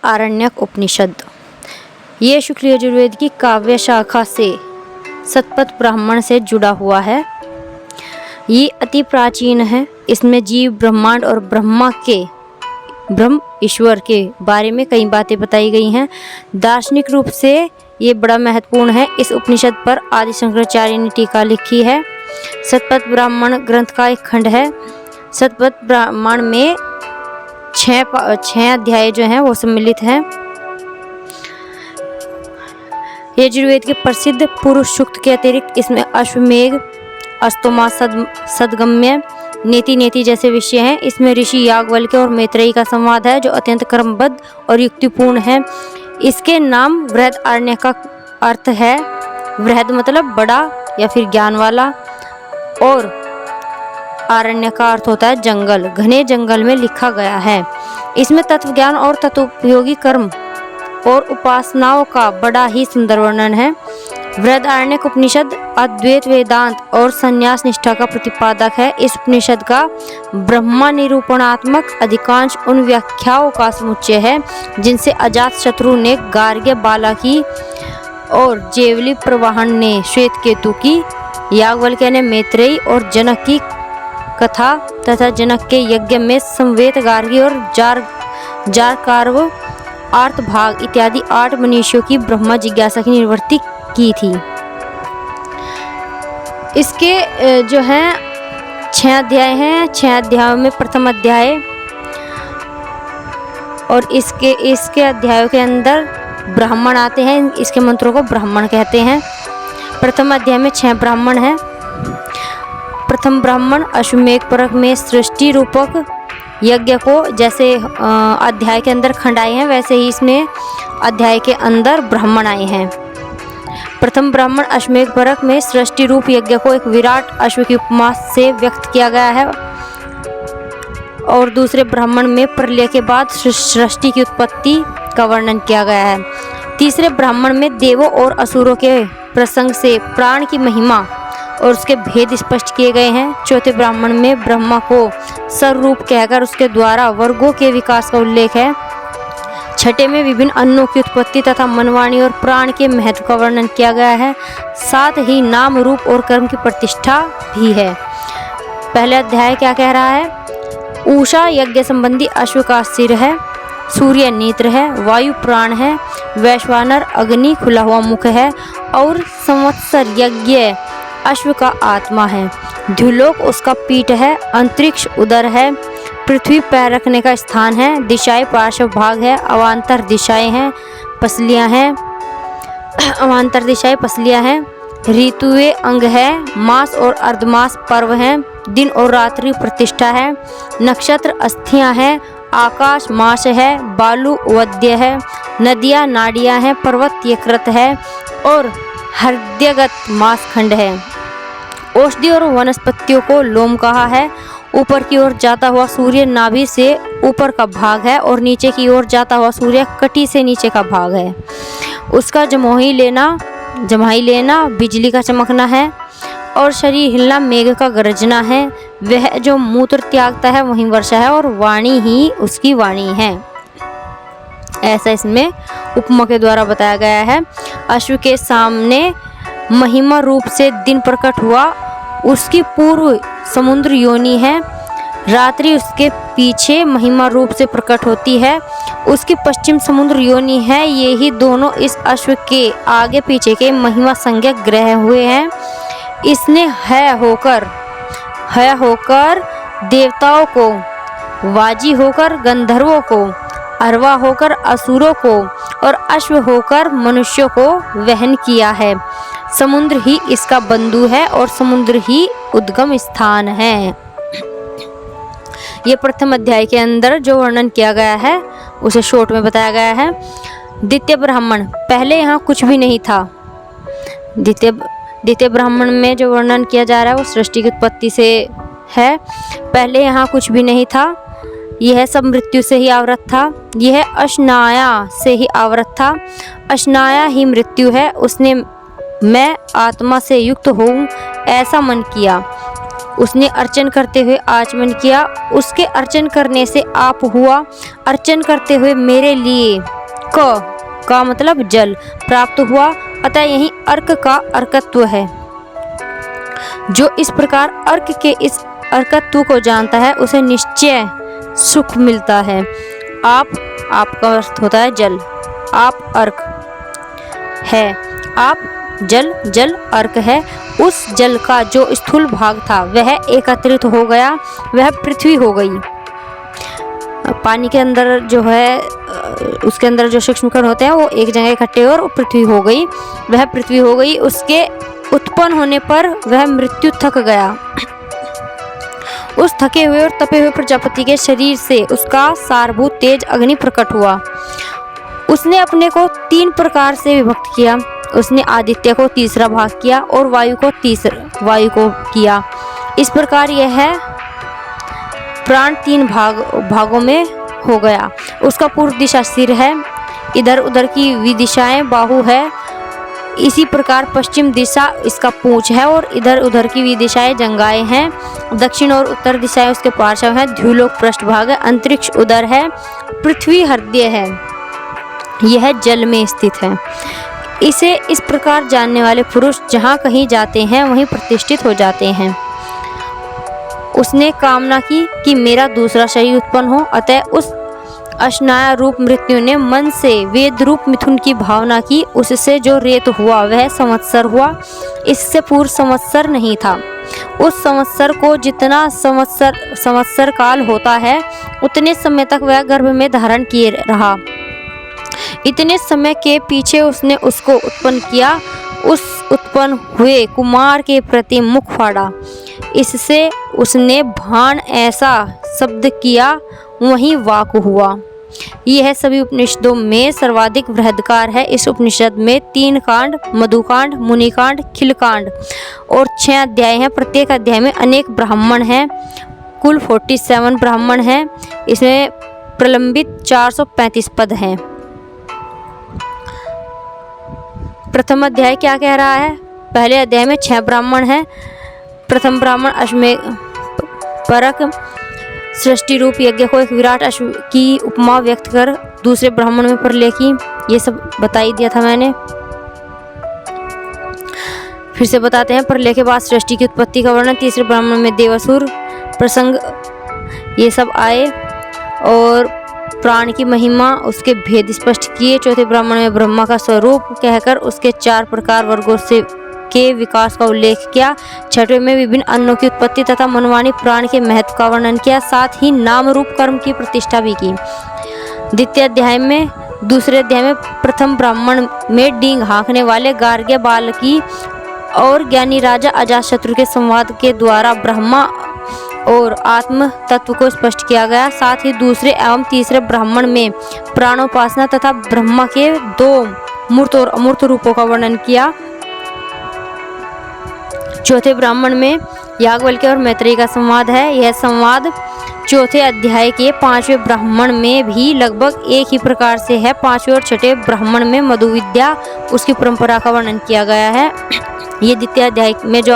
बृहदारण्यक उपनिषद। ये शुक्ल यजुर्वेद की काव्य शाखा से शतपथ ब्राह्मण से जुड़ा हुआ है। ये अति प्राचीन है। इसमें जीव, ब्रह्मांड और ब्रह्म ईश्वर के बारे में कई बातें बताई गई हैं। दार्शनिक रूप से ये बड़ा महत्वपूर्ण है। इस उपनिषद पर आदि शंकराचार्य ने टीका लिखी है। शतपथ ब्राह्मण ग्रंथ का एक खंड है। शतपथ ब्राह्मण में 6 अध्याय जो हैं वो सम्मिलित हैं। यजुर्वेद के प्रसिद्ध पुरुष सूक्त के अतिरिक्त इसमें अश्वमेघ, अस्तोमा, सदगम्य, नेति नेति जैसे विषय हैं। इसमें ऋषि याज्ञवल्क्य और मैत्रेयी का संवाद है जो अत्यंत क्रमबद्ध और युक्तिपूर्ण है। इसके नाम बृहदारण्यक का अर्थ है, बृहद मतलब बड़ा या फिर ज्ञान वाला, और आरण्य का अर्थ होता है जंगल, घने जंगल में लिखा गया है। इसमें तत्व ज्ञान और तत्वोपयोगी कर्म और उपासनाओं का बड़ा ही सुंदर वर्णन है। बृहदारण्यक उपनिषद अद्वैत वेदांत और संन्यास निष्ठा का प्रतिपादक है। इस उपनिषद का ब्रह्मा निरूपणात्मक अधिकांश उन व्याख्याओं का समुच्चय है जिनसे अजातशत्रु ने गार्ग्य बालाकी और जेवली प्रवाहन ने श्वेत केतु की, याज्ञवल्क्य ने मैत्रेयी और जनक की कथा तथा जनक के यज्ञ में संवेत गार्गी और जारकार्व आर्तभाग इत्यादि 8 मनीषियों की ब्रह्मा जिज्ञासा की निवृत्ति की थी। इसके जो हैं 6 अध्याय हैं। 6 अध्यायों में प्रथम अध्याय और इसके अध्यायों के अंदर ब्राह्मण आते हैं। इसके मंत्रों को ब्राह्मण कहते हैं। प्रथम अध्याय में 6 ब्राह्मण हैं। प्रथम ब्राह्मण अश्वमेघ पर्व में सृष्टि रूपक यज्ञ को, जैसे अध्याय के अंदर खंड आए हैं वैसे ही इसमें अध्याय के अंदर ब्राह्मण आए हैं। प्रथम ब्राह्मण अश्वमेघ पर्व में सृष्टि रूप यज्ञ को एक विराट अश्व की उपमा से व्यक्त किया गया है, और दूसरे ब्राह्मण में प्रलय के बाद सृष्टि की उत्पत्ति का वर्णन किया गया है। तीसरे ब्राह्मण में देवों और असुरों के प्रसंग से प्राण की महिमा और उसके भेद स्पष्ट किए गए हैं। चौथे ब्राह्मण में ब्रह्मा को सर्वरूप कहकर उसके द्वारा वर्गों के विकास का उल्लेख है। छठे में विभिन्न अन्नों की उत्पत्ति तथा मनवाणी और प्राण के महत्व का वर्णन किया गया है। साथ ही नाम, रूप और कर्म की प्रतिष्ठा भी है। पहले अध्याय क्या कह रहा है? उषा यज्ञ संबंधी अश्व का सिर है, सूर्य नेत्र है, वायु प्राण है, वैश्वानर अग्नि खुला हुआ मुख है, और संवत्सर यज्ञ अश्व का आत्मा है। द्युलोक उसका पीठ है, अंतरिक्ष उदर है, पृथ्वी पैर रखने का स्थान है, दिशाएं पार्श्व भाग है, अवान्तर दिशाएं हैं, पसलियां हैं, अवान्तर दिशाएं पसलियां हैं, ऋतुएं अंग है, मास और अर्धमास पर्व हैं, दिन और रात्रि प्रतिष्ठा है, नक्षत्र अस्थियां हैं, आकाश मास है, बालू वद्य है, नदियां नाड़ियां हैं, पर्वत यकृत है और हृदयगत मास खंड है। औषधि और वनस्पतियों को लोम कहा है। ऊपर की ओर जाता हुआ सूर्य नाभि से ऊपर का भाग है और नीचे की ओर जाता हुआ सूर्य कटी से नीचे का भाग है। उसका जमाई लेना बिजली का चमकना है और शरीर हिलना मेघ का गरजना है। वह जो मूत्र त्यागता है वही वर्षा है और वाणी ही उसकी वाणी है। ऐसा इसमें उपमा के द्वारा बताया गया है। अश्व के सामने महिमा रूप से दिन प्रकट हुआ, उसकी पूर्व समुद्र योनि है। रात्रि उसके पीछे महिमा रूप से प्रकट होती है, उसकी पश्चिम समुद्र योनि है। ये ही दोनों इस अश्व के आगे पीछे के महिमा संज्ञक ग्रह हुए हैं। इसने है होकर देवताओं को, वाजी होकर गंधर्वों को, अरवा होकर असुरों को और अश्व होकर मनुष्यों को वहन किया है। समुद्र ही इसका बंधु है और समुद्र ही उद्गम स्थान है। ये प्रथम अध्याय के अंदर जो वर्णन किया गया है उसे शॉर्ट में बताया गया है। द्वितीय ब्राह्मण, पहले यहाँ कुछ भी नहीं था। द्वितीय ब्राह्मण में जो वर्णन किया जा रहा है वो सृष्टि की उत्पत्ति से है। पहले यहाँ कुछ भी नहीं था, यह सब मृत्यु से ही आवृत था। यह अशनाया से ही आवृत था, अशनाया ही मृत्यु है। उसने मैं आत्मा से युक्त हूँ ऐसा मन किया उसने अर्चन करते हुए आचमन किया, उसके अर्चन करने से आप हुआ, अर्चन करते हुए मेरे लिए का मतलब जल प्राप्त हुआ, अतः यही अर्क का अर्कत्व है। जो इस प्रकार अर्क के इस अर्कत्व को जानता है उसे निश्चय सुख मिलता है। आपका अर्थ होता है जल, आप अर्क है, आप जल अर्क है। उस जल का जो स्थूल भाग था वह एकत्रित हो गया, वह पृथ्वी हो गई। पानी के अंदर जो है उसके अंदर जो सूक्ष्म कण होते हैं वो एक जगह इकट्ठे हुए और पृथ्वी हो गई, वह पृथ्वी हो गई। उसके उत्पन्न होने पर वह मृत्यु थक गया। उस थके हुए और तपे हुए प्रजापति के शरीर से उसका सारभूत तेज अग्नि प्रकट हुआ। उसने अपने को 3 प्रकार से विभक्त किया। उसने आदित्य को तीसरा भाग किया और वायु को किया। इस प्रकार यह प्राण 3 भागों में हो गया। उसका पूर्व दिशा सिर है, इधर उधर की विदिशाएं बाहु है। इसी प्रकार पश्चिम दिशा इसका पूंछ है और इधर उधर की विदिशाएं जंघाएं हैं। दक्षिण और उत्तर दिशाएं उसके पार्श्व हैं। द्युलोक पृष्ठभाग है, अंतरिक्ष उदर है, पृथ्वी हृदय है, यह जल में स्थित है। इसे इस प्रकार जानने वाले पुरुष जहाँ कहीं जाते हैं वहीं प्रतिष्ठित हो जाते हैं। उसने कामना की कि मेरा दूसरा शरीर उत्पन्न हो, अतः उस अशनाया रूप मृत्यु ने मन से वेद रूप मिथुन की भावना की। उससे जो रेत हुआ वह संवत्सर हुआ, इससे पूर्व संवत्सर नहीं था। उस संवत्सर को जितना संवत्सर काल होता है उतने समय तक वह गर्भ में धारण किए रहा। इतने समय के पीछे उसने उसको उत्पन्न किया। उस उत्पन्न हुए कुमार के प्रति मुख फाड़ा, इससे उसने भान ऐसा शब्द किया, वहीं वाक हुआ। यह सभी उपनिषदों में सर्वाधिक बृहदकार है। इस उपनिषद में 3 कांड, मधुकांड, मुनिकांड, खिलकांड और 6 अध्याय हैं। प्रत्येक अध्याय में अनेक ब्राह्मण हैं, कुल 47 ब्राह्मण हैं। इसमें प्रलंबित 435 पद हैं। प्रथम अध्याय क्या कह रहा है? पहले अध्याय में 6 ब्राह्मण हैं। प्रथम ब्राह्मण अश्वमेघ परक सृष्टि रूप यज्ञ को एक विराट अश्व की उपमा व्यक्त कर दूसरे ब्राह्मण में प्रलय की, ये सब बताई दिया था मैंने। फिर से बताते हैं। प्रलय के बाद सृष्टि की उत्पत्ति का वर्णन। तीसरे ब्राह्मण में देवासुर प्रसंग ये सब आए और प्राण की महिमा, उसके भेद स्पष्ट किए। चौथे ब्राह्मण में ब्रह्मा का स्वरूप कहकर उसके 4 प्रकार वर्गों से के विकास का उल्लेख किया। छठवें में विभिन्न अन्नों की उत्पत्ति तथा मनमानी प्राण के महत्व का वर्णन किया, साथ ही नाम रूप कर्म की प्रतिष्ठा भी की। दूसरे अध्याय में प्रथम ब्राह्मण में डींग हाँकने वाले गार्ग्य बालकी और ज्ञानी राजा अजातशत्रु के संवाद के द्वारा ब्रह्मा और आत्म तत्व को स्पष्ट किया गया। साथ ही दूसरे एवं तीसरे ब्राह्मण में प्राणोपासना तथा ब्रह्मा के 2 मूर्त और अमूर्त रूपों का वर्णन किया। चौथे ब्राह्मण में याज्ञवल्क्य और मैत्रेयी का संवाद है। यह संवाद चौथे अध्याय के 5वें ब्राह्मण में भी लगभग एक ही प्रकार से है। 5वें और छठे ब्राह्मण में मधु विद्या उसकी परंपरा का वर्णन किया गया है। ये द्वितीय अध्याय में जो